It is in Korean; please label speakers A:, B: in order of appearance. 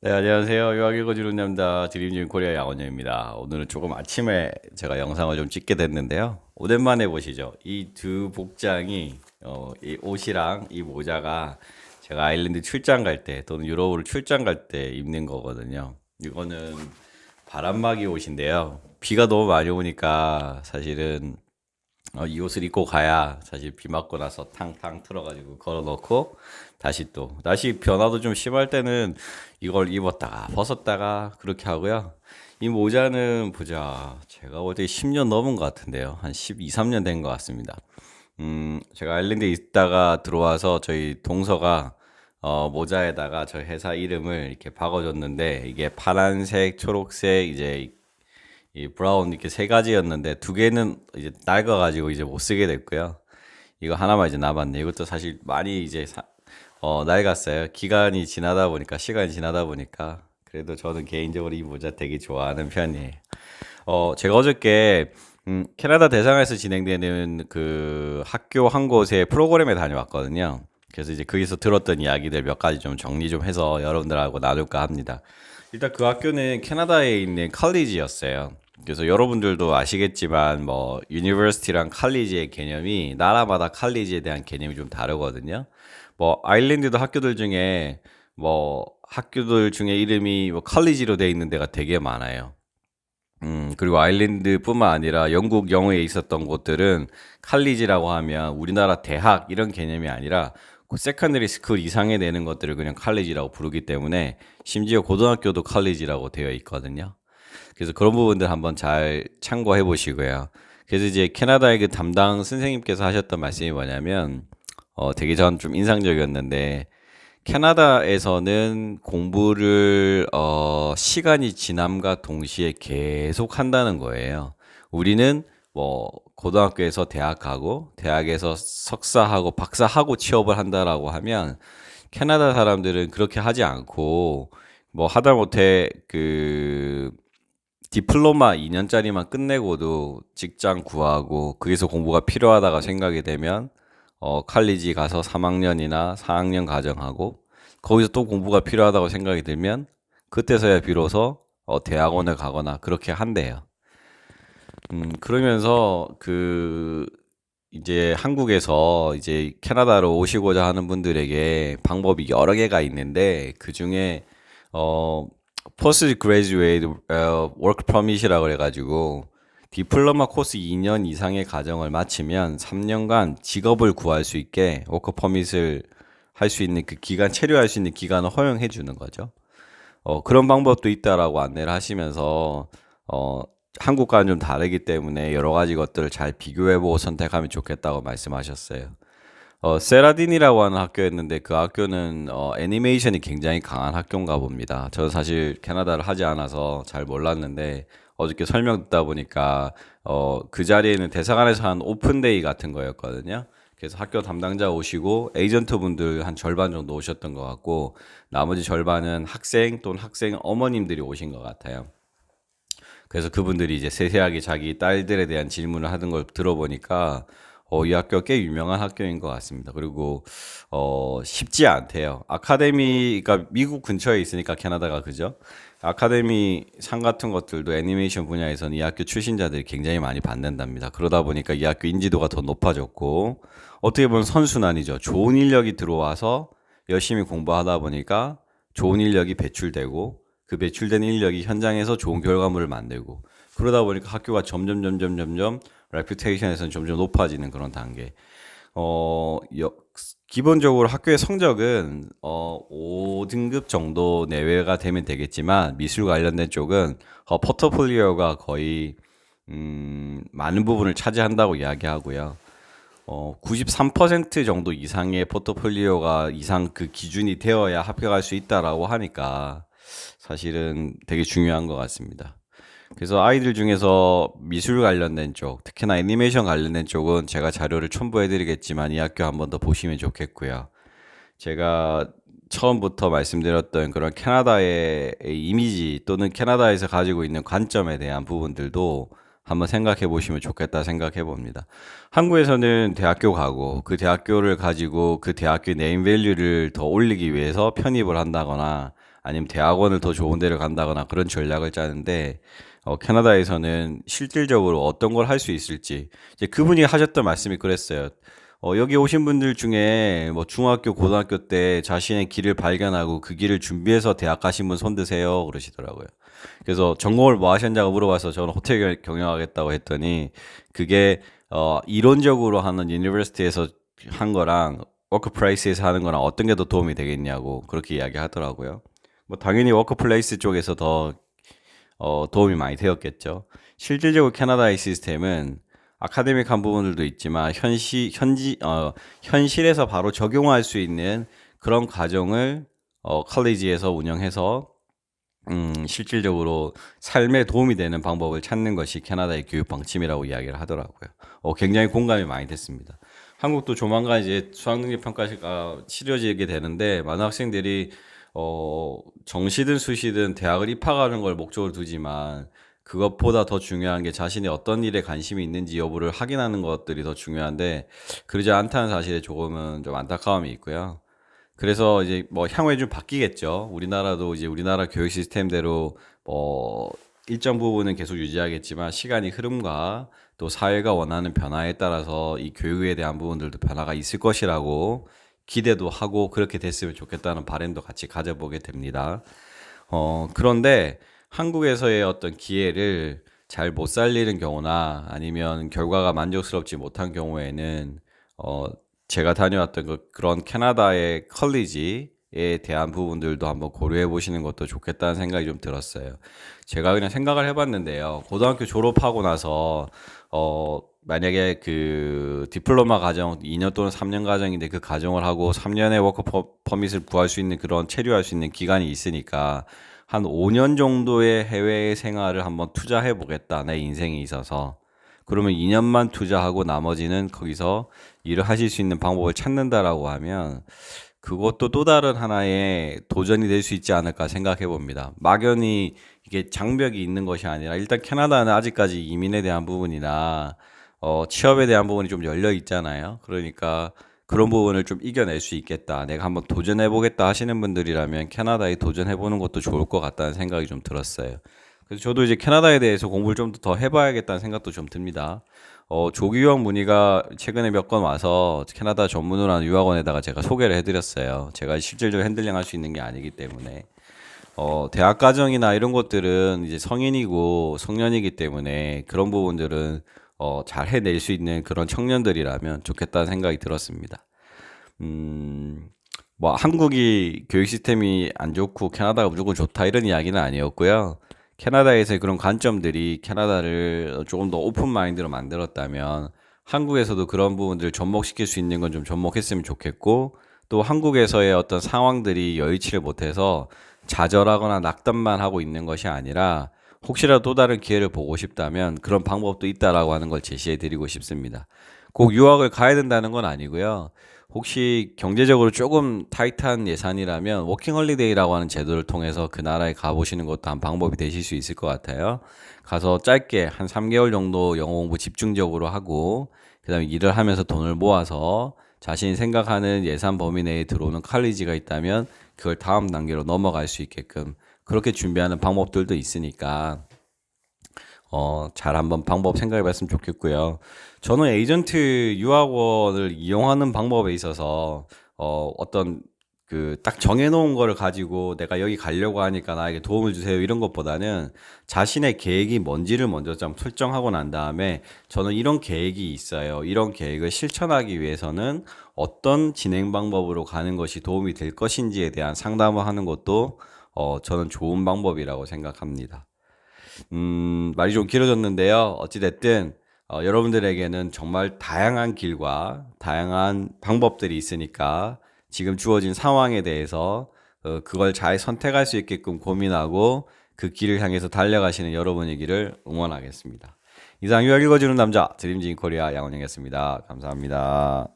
A: 네, 안녕하세요. 유학 읽어주는 남자 드림진 코리아 양원영입니다. 오늘은 조금 아침에 제가 영상을 좀 찍게 됐는데요. 오랜만에 보시죠. 이 두 복장이, 이 옷이랑 이 모자가 제가 아일랜드 출장 갈 때 또는 유럽으로 출장 갈 때 입는 거거든요. 이거는 바람막이 옷인데요. 비가 너무 많이 오니까 사실은 이 옷을 입고 가야 사실 비 맞고 나서 탕탕 틀어가지고 걸어놓고 다시 또 날씨 변화도 좀 심할 때는 이걸 입었다가 벗었다가 그렇게 하고요. 이 모자는 보자. 제가 볼 때 10년 넘은 것 같은데요. 한 12, 3년 된 것 같습니다. 제가 아일랜드에 있다가 들어와서 저희 동서가 모자에다가 저희 회사 이름을 이렇게 박아줬는데 이게 파란색, 초록색, 이제 이 브라운 이렇게 세 가지였는데 두 개는 이제 낡아가지고 이제 못 쓰게 됐고요. 이거 하나만 이제 남았네. 이것도 사실 많이 이제 낡았어요. 기간이 지나다 보니까 시간이 지나다 보니까 그래도 저는 개인적으로 이 모자 되게 좋아하는 편이에요. 제가 어저께 캐나다 대상에서 진행되는 그 학교 한 곳의 프로그램에 다녀왔거든요. 그래서 이제 거기서 들었던 이야기들 몇 가지 좀 정리 좀 해서 여러분들하고 나눌까 합니다. 일단 그 학교는 캐나다에 있는 칼리지였어요. 그래서 여러분들도 아시겠지만 뭐 유니버시티랑 칼리지의 개념이 나라마다 칼리지에 대한 개념이 좀 다르거든요. 뭐 아일랜드도 학교들 중에 이름이 뭐 칼리지로 돼 있는 데가 되게 많아요. 그리고 아일랜드뿐만 아니라 영국 영어에 있었던 곳들은 칼리지라고 하면 우리나라 대학 이런 개념이 아니라 그 세컨더리 스쿨 이상에 되는 것들을 그냥 칼리지라고 부르기 때문에 심지어 고등학교도 칼리지라고 되어 있거든요. 그래서 그런 부분들 한번 잘 참고해 보시고요. 그래서 이제 캐나다의 그 담당 선생님께서 하셨던 말씀이 뭐냐면 되게 전 좀 인상적이었는데 캐나다에서는 공부를 시간이 지남과 동시에 계속 한다는 거예요. 우리는 뭐 고등학교에서 대학 가고 대학에서 석사하고 박사하고 취업을 한다라고 하면 캐나다 사람들은 그렇게 하지 않고 뭐 하다못해 그 디플로마 2년짜리만 끝내고도 직장 구하고 거기서 공부가 필요하다가 생각이 되면 칼리지 가서 3학년이나 4학년 가정하고 거기서 또 공부가 필요하다고 생각이 들면 그때서야 비로소 대학원을 가거나 그렇게 한대요. 그러면서 그 이제 한국에서 이제 캐나다로 오시고자 하는 분들에게 방법이 여러 개가 있는데 그 중에 어 포스트 그레주에이트 워크 퍼밋이라고 그래가지고 디플로마 코스 2년 이상의 과정을 마치면 3년간 직업을 구할 수 있게 워크 퍼밋을 할 수 있는 그 기간 체류할 수 있는 기간을 허용해 주는 거죠. 그런 방법도 있다라고 안내를 하시면서 어 한국과는 좀 다르기 때문에 여러 가지 것들을 잘 비교해보고 선택하면 좋겠다고 말씀하셨어요. 세라딘이라고 하는 학교였는데 그 학교는 애니메이션이 굉장히 강한 학교인가 봅니다. 저는 사실 캐나다를 하지 않아서 잘 몰랐는데 어저께 설명 듣다 보니까 그 자리에는 대사관에서 한 오픈데이 같은 거였거든요. 그래서 학교 담당자 오시고 에이전트 분들 한 절반 정도 오셨던 것 같고 나머지 절반은 학생 또는 학생 어머님들이 오신 것 같아요. 그래서 그분들이 이제 세세하게 자기 딸들에 대한 질문을 하는 걸 들어보니까 이 학교 꽤 유명한 학교인 것 같습니다. 그리고 쉽지 않대요. 아카데미가 미국 근처에 있으니까 캐나다가 그죠? 아카데미 상 같은 것들도 애니메이션 분야에서는 이 학교 출신자들이 굉장히 많이 받는답니다. 그러다 보니까 이 학교 인지도가 더 높아졌고 어떻게 보면 선순환이죠. 좋은 인력이 들어와서 열심히 공부하다 보니까 좋은 인력이 배출되고 그 배출된 인력이 현장에서 좋은 결과물을 만들고 그러다 보니까 학교가 점점 레퓨테이션에서는 점점 높아지는 그런 단계. 어, 여- 기본적으로 학교의 성적은 5등급 정도 내외가 되면 되겠지만 미술 관련된 쪽은 포트폴리오가 거의 많은 부분을 차지한다고 이야기하고요. 93% 정도 이상의 포트폴리오가 이상 그 기준이 되어야 합격할 수 있다라고 하니까 사실은 되게 중요한 것 같습니다. 그래서 아이들 중에서 미술 관련된 쪽, 특히나 애니메이션 관련된 쪽은 제가 자료를 첨부해드리겠지만 이 학교 한번 더 보시면 좋겠고요. 제가 처음부터 말씀드렸던 그런 캐나다의 이미지 또는 캐나다에서 가지고 있는 관점에 대한 부분들도 한번 생각해 보시면 좋겠다 생각해 봅니다. 한국에서는 대학교 가고 그 대학교를 가지고 그 대학교의 네임 밸류를 더 올리기 위해서 편입을 한다거나 아니면 대학원을 더 좋은 데를 간다거나 그런 전략을 짜는데 캐나다에서는 실질적으로 어떤 걸 할 수 있을지 이제 그분이 하셨던 말씀이 그랬어요. 여기 오신 분들 중에 뭐 중학교, 고등학교 때 자신의 길을 발견하고 그 길을 준비해서 대학 가신 분 손 드세요 그러시더라고요. 그래서 전공을 뭐 하셨냐고 물어봐서 저는 호텔 경영하겠다고 했더니 그게 이론적으로 하는 유니버시티에서 한 거랑 워크플레이스에서 하는 거랑 어떤 게 더 도움이 되겠냐고 그렇게 이야기하더라고요. 뭐 당연히 워크플레이스 쪽에서 더 도움이 많이 되었겠죠. 실질적으로 캐나다의 시스템은 아카데믹한 부분들도 있지만 현실에서 바로 적용할 수 있는 그런 과정을 컬리지에서 운영해서 실질적으로 삶에 도움이 되는 방법을 찾는 것이 캐나다의 교육 방침이라고 이야기를 하더라고요. 굉장히 공감이 많이 됐습니다. 한국도 조만간 이제 수학능력 평가가 치러지게 되는데 많은 학생들이 정시든 수시든 대학을 입학하는 걸 목적으로 두지만 그것보다 더 중요한 게 자신이 어떤 일에 관심이 있는지 여부를 확인하는 것들이 더 중요한데 그러지 않다는 사실에 조금은 좀 안타까움이 있고요. 그래서 이제 뭐 향후에 좀 바뀌겠죠. 우리나라도 이제 우리나라 교육 시스템대로 일정 부분은 계속 유지하겠지만 시간이 흐름과 또 사회가 원하는 변화에 따라서 이 교육에 대한 부분들도 변화가 있을 것이라고 기대도 하고 그렇게 됐으면 좋겠다는 바람도 같이 가져보게 됩니다. 그런데 한국에서의 어떤 기회를 잘 못 살리는 경우나 아니면 결과가 만족스럽지 못한 경우에는 제가 다녀왔던 그런 캐나다의 컬리지에 대한 부분들도 한번 고려해 보시는 것도 좋겠다는 생각이 좀 들었어요. 제가 그냥 생각을 해봤는데요. 고등학교 졸업하고 나서 만약에 그 디플로마 과정 2년 또는 3년 과정인데 그 과정을 하고 3년의 워크 퍼밋을 구할 수 있는 그런 체류할 수 있는 기간이 있으니까 한 5년 정도의 해외 생활을 한번 투자해 보겠다. 내 인생에 있어서. 그러면 2년만 투자하고 나머지는 거기서 일을 하실 수 있는 방법을 찾는다라고 하면 그것도 또 다른 하나의 도전이 될 수 있지 않을까 생각해 봅니다. 막연히 이게 장벽이 있는 것이 아니라 일단 캐나다는 아직까지 이민에 대한 부분이나 취업에 대한 부분이 좀 열려 있잖아요. 그러니까 그런 부분을 좀 이겨낼 수 있겠다. 내가 한번 도전해 보겠다 하시는 분들이라면 캐나다에 도전해 보는 것도 좋을 것 같다는 생각이 좀 들었어요. 그래서 저도 이제 캐나다에 대해서 공부를 좀 더 해봐야겠다는 생각도 좀 듭니다. 조기 유학 문의가 최근에 몇 건 와서 캐나다 전문으로 하는 유학원에다가 제가 소개를 해드렸어요. 제가 실질적으로 핸들링 할 수 있는 게 아니기 때문에. 대학 과정이나 이런 것들은 이제 성인이고 성년이기 때문에 그런 부분들은 잘 해낼 수 있는 그런 청년들이라면 좋겠다는 생각이 들었습니다. 뭐 한국이 교육 시스템이 안 좋고 캐나다가 무조건 좋다 이런 이야기는 아니었고요. 캐나다에서의 그런 관점들이 캐나다를 조금 더 오픈 마인드로 만들었다면 한국에서도 그런 부분들을 접목시킬 수 있는 건 좀 접목했으면 좋겠고 또 한국에서의 어떤 상황들이 여의치를 못해서 좌절하거나 낙담만 하고 있는 것이 아니라 혹시라도 또 다른 기회를 보고 싶다면 그런 방법도 있다라고 하는 걸 제시해 드리고 싶습니다. 꼭 유학을 가야 된다는 건 아니고요. 혹시 경제적으로 조금 타이트한 예산이라면 워킹홀리데이라고 하는 제도를 통해서 그 나라에 가보시는 것도 한 방법이 되실 수 있을 것 같아요. 가서 짧게 한 3개월 정도 영어 공부 집중적으로 하고 그 다음에 일을 하면서 돈을 모아서 자신이 생각하는 예산 범위 내에 들어오는 칼리지가 있다면 그걸 다음 단계로 넘어갈 수 있게끔 그렇게 준비하는 방법들도 있으니까 잘 한번 방법 생각해 봤으면 좋겠고요. 저는 에이전트 유학원을 이용하는 방법에 있어서 어떤 그 딱 정해놓은 거를 가지고 내가 여기 가려고 하니까 나에게 도움을 주세요 이런 것보다는 자신의 계획이 뭔지를 먼저 좀 설정하고 난 다음에 저는 이런 계획이 있어요. 이런 계획을 실천하기 위해서는 어떤 진행 방법으로 가는 것이 도움이 될 것인지에 대한 상담을 하는 것도 저는 좋은 방법이라고 생각합니다. 말이 좀 길어졌는데요. 어찌됐든 여러분들에게는 정말 다양한 길과 다양한 방법들이 있으니까 지금 주어진 상황에 대해서 그걸 잘 선택할 수 있게끔 고민하고 그 길을 향해서 달려가시는 여러분이기를 응원하겠습니다. 이상 유학 읽어주는 남자 드림진 코리아 양원영이었습니다. 감사합니다.